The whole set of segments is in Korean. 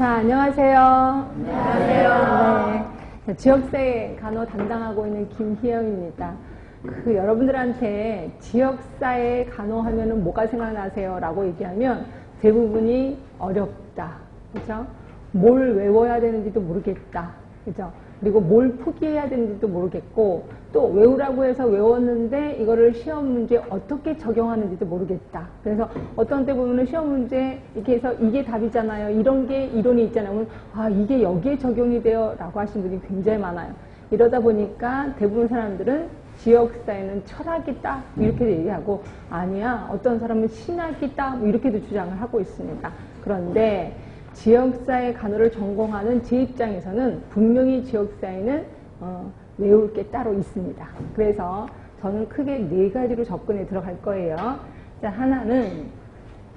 자, 안녕하세요. 안녕하세요. 네, 지역사회 간호 담당하고 있는 김희영입니다. 여러분들한테 지역사회 간호하면은 뭐가 생각나세요? 라고 얘기하면 대부분이 어렵다. 그죠? 뭘 외워야 되는지도 모르겠다. 그죠? 그리고 뭘 포기해야 되는지도 모르겠고, 또 외우라고 해서 외웠는데 이거를 시험 문제에 어떻게 적용하는지도 모르겠다. 그래서 어떤 때 보면은 시험 문제 이렇게 해서 이게 답이잖아요. 이런 게 이론이 있잖아요. 그러면 아, 이게 여기에 적용이 돼요. 라고 하시는 분이 굉장히 많아요. 이러다 보니까 대부분 사람들은 지역사회는 철학이다. 이렇게 얘기하고, 아니야. 어떤 사람은 신학이다. 이렇게도 주장을 하고 있습니다. 그런데 지역사회 간호를 전공하는 제 입장에서는 분명히 지역사회는 외울 게 따로 있습니다. 그래서 저는 크게 4가지로 접근에 들어갈 거예요. 자, 하나는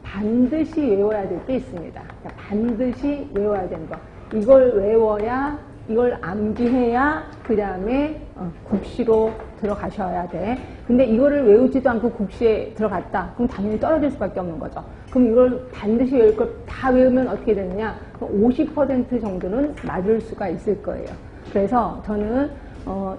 반드시 외워야 될 게 있습니다. 자, 반드시 외워야 되는 거. 이걸 외워야, 이걸 암기해야 그 다음에 국시로 들어가셔야 돼. 근데 이거를 외우지도 않고 국시에 들어갔다. 그럼 당연히 떨어질 수밖에 없는 거죠. 그럼 이걸 반드시 외울 걸 다 외우면 어떻게 되느냐? 50% 정도는 맞을 수가 있을 거예요. 그래서 저는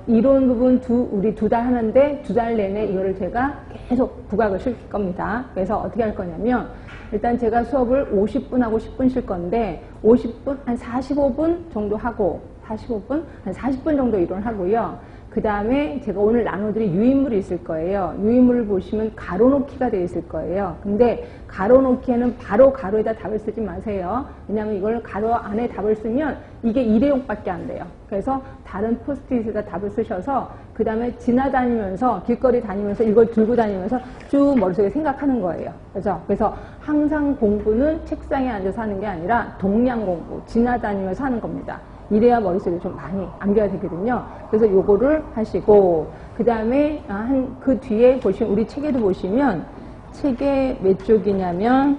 이론 부분 우리 2달 하는데 2달 내내 이거를 제가 계속 부각을 시킬 겁니다. 그래서 어떻게 할 거냐면, 일단 제가 수업을 50분 하고 10분 쉴 건데 50분, 한 45분 정도 하고 45분, 한 40분 정도 이론을 하고요. 그 다음에 제가 오늘 나눠드릴 유인물이 있을 거예요. 유인물을 보시면 가로놓기가 되어 있을 거예요. 근데 가로놓기에는 바로 가로에다 답을 쓰지 마세요. 왜냐하면 이걸 가로 안에 답을 쓰면 이게 일회용밖에 안 돼요. 그래서 다른 포스트잇에다 답을 쓰셔서 그 다음에 지나다니면서 길거리 다니면서 이걸 들고 다니면서 쭉 머릿속에 생각하는 거예요. 그래서 항상 공부는 책상에 앉아서 하는 게 아니라 동량 공부, 지나다니면서 하는 겁니다. 이래야 머릿속에 좀 많이 암기가 되거든요. 그래서 요거를 하시고, 그 다음에 그 뒤에 보시면, 우리 책에도 보시면, 책에 몇 쪽이냐면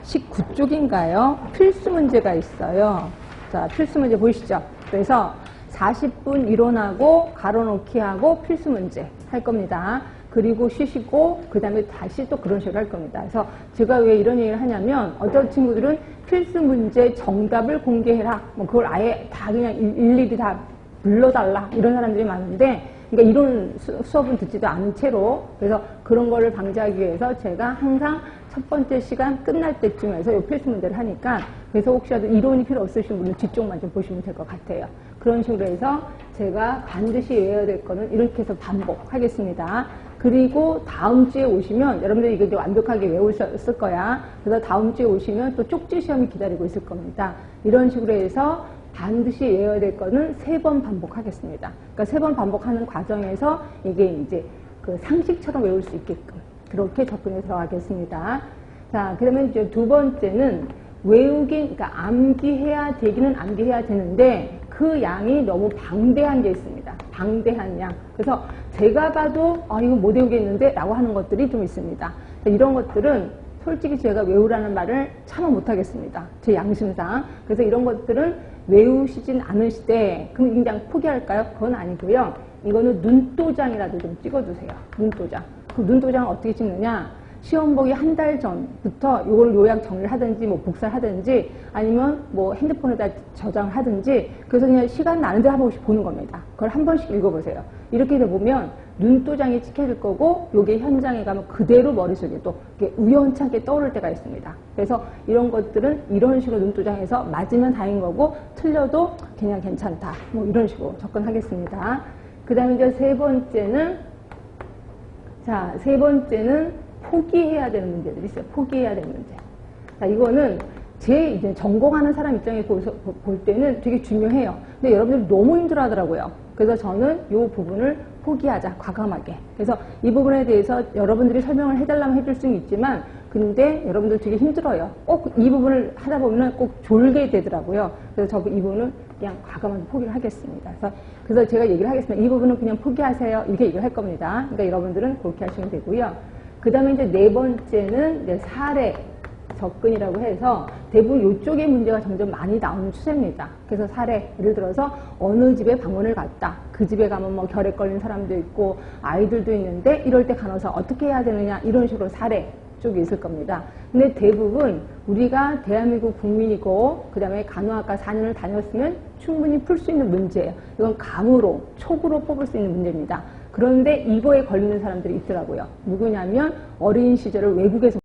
19쪽인가요? 필수 문제가 있어요. 자, 필수 문제 보이시죠? 그래서 40분 이론하고 가로놓기 하고 필수 문제 할 겁니다. 그리고 쉬시고 그 다음에 다시 또 그런 식으로 할 겁니다. 그래서 제가 왜 이런 얘기를 하냐면, 어떤 친구들은 필수 문제 정답을 공개해라, 뭐 그걸 아예 다 그냥 일일이 다 불러달라, 이런 사람들이 많은데, 그러니까 이런 수업은 듣지도 않은 채로, 그래서 그런 거를 방지하기 위해서 제가 항상 첫 번째 시간 끝날 때쯤에서 이 필수 문제를 하니까, 그래서 혹시라도 이론이 필요 없으신 분은 뒤쪽만 좀 보시면 될 것 같아요. 그런 식으로 해서 제가 반드시 외워야 될 거는 이렇게 해서 반복하겠습니다. 그리고 다음 주에 오시면, 여러분들이 이거 이제 완벽하게 외우셨을 거야. 그래서 다음 주에 오시면 또 쪽지 시험이 기다리고 있을 겁니다. 이런 식으로 해서 반드시 외워야 될 거는 3번 반복하겠습니다. 그러니까 3번 반복하는 과정에서 이게 이제 그 상식처럼 외울 수 있게끔 그렇게 접근해 들어가겠습니다. 자, 그러면 이제 2번째는 그러니까 암기해야 되기는 암기해야 되는데 그 양이 너무 방대한 게 있습니다. 방대한 양. 그래서 제가 봐도 이거 못 외우겠는데 라고 하는 것들이 좀 있습니다. 이런 것들은 솔직히 제가 외우라는 말을 참아 못하겠습니다. 제 양심상. 그래서 이런 것들은 외우시진 않으시되 그럼 그냥 포기할까요? 그건 아니고요. 이거는 눈도장이라도 좀 찍어두세요. 눈도장. 그 눈도장을 어떻게 찍느냐? 시험 보기 한 달 전부터 이걸 요약 정리를 하든지 뭐 복사를 하든지 아니면 뭐 핸드폰에다 저장을 하든지, 그래서 그냥 시간 나는 데 한 번씩 보는 겁니다. 그걸 한 번씩 읽어보세요. 이렇게 해서 보면 눈도장이 찍혀질 거고, 요게 현장에 가면 그대로 머릿속에 또 우연찮게 떠오를 때가 있습니다. 그래서 이런 것들은 이런 식으로 눈도장에서 맞으면 다행인 거고, 틀려도 그냥 괜찮다, 뭐 이런 식으로 접근하겠습니다. 그 다음에 이제 세 번째는 포기해야 되는 문제들이 있어요. 포기해야 되는 문제. 자, 이거는 제 이제 전공하는 사람 입장에서 볼 때는 되게 중요해요. 근데 여러분들이 너무 힘들어 하더라고요. 그래서 저는 이 부분을 포기하자, 과감하게. 그래서 이 부분에 대해서 여러분들이 설명을 해달라면 해줄 수는 있지만, 근데 여러분들 되게 힘들어요. 꼭 이 부분을 하다 보면 꼭 졸게 되더라고요. 그래서 이 부분은 그냥 과감하게 포기를 하겠습니다. 그래서 제가 얘기를 하겠습니다. 이 부분은 그냥 포기하세요. 이렇게 얘기를 할 겁니다. 그러니까 여러분들은 그렇게 하시면 되고요. 그 다음에 이제 4번째는 이제 사례 접근이라고 해서 대부분 이쪽의 문제가 점점 많이 나오는 추세입니다. 그래서 사례, 예를 들어서 어느 집에 방문을 갔다. 그 집에 가면 뭐 결핵 걸린 사람도 있고 아이들도 있는데 이럴 때 간호사 어떻게 해야 되느냐, 이런 식으로 사례 쪽이 있을 겁니다. 근데 대부분 우리가 대한민국 국민이고 그 다음에 간호학과 4년을 다녔으면 충분히 풀 수 있는 문제예요. 이건 감으로, 촉으로 뽑을 수 있는 문제입니다. 그런데 이거에 걸리는 사람들이 있더라고요. 누구냐면 어린 시절을 외국에서